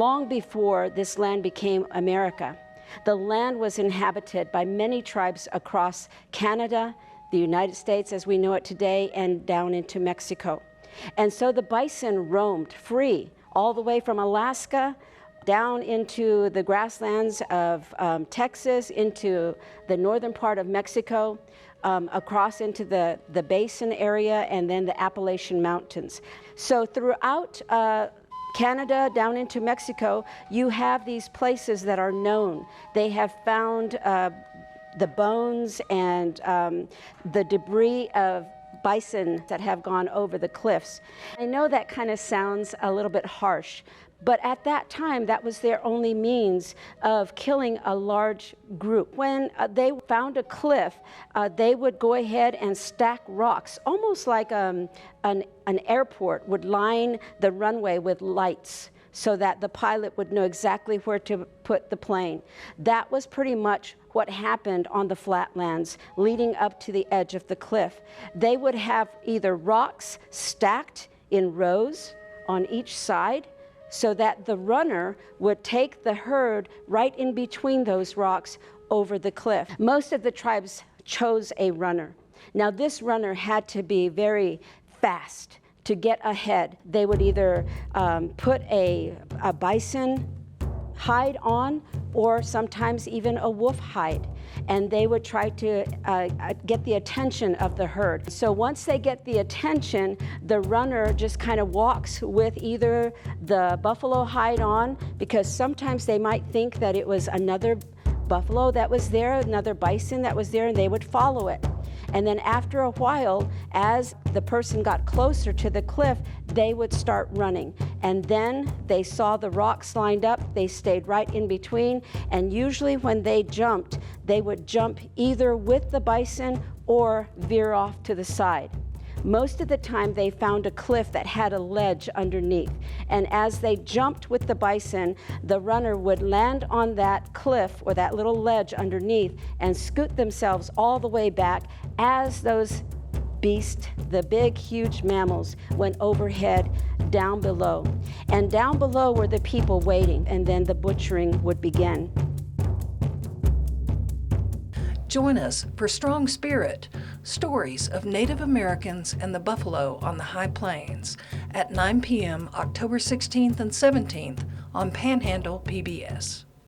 long before this land became America. The land was inhabited by many tribes across Canada, the United States as we know it today, and down into Mexico. And so the bison roamed free all the way from Alaska down into the grasslands of Texas, into the northern part of Mexico, across into the Basin area, and then the Appalachian Mountains. So throughout Canada down into Mexico, you have these places that are known. They have found the bones and the debris of bison that have gone over the cliffs. I know that kind of sounds a little bit harsh, but at that time, that was their only means of killing a large group. When they found a cliff, they would go ahead and stack rocks, almost like an airport would line the runway with lights so that the pilot would know exactly where to put the plane. That was pretty much what happened on the flatlands leading up to the edge of the cliff. They would have either rocks stacked in rows on each side, so that the runner would take the herd right in between those rocks over the cliff. Most of the tribes chose a runner. Now this runner had to be very fast to get ahead. They would either put a bison hide on, or sometimes even a wolf hide, and they would try to get the attention of the herd. So once they get the attention, the runner just kind of walks with either the buffalo hide on, because sometimes they might think that it was another buffalo that was there, another bison that was there, and they would follow it. And then after a while, as the person got closer to the cliff, they would start running. And then they saw the rocks lined up, they stayed right in between, and usually when they jumped, they would jump either with the bison or veer off to the side. Most of the time they found a cliff that had a ledge underneath, and as they jumped with the bison, the runner would land on that cliff or that little ledge underneath and scoot themselves all the way back as those beasts, the big huge mammals, went overhead down below. And down below were the people waiting, and then the butchering would begin. Join us for Strong Spirit, Stories of Native Americans and the Buffalo on the High Plains at 9 p.m. October 16th and 17th on Panhandle PBS.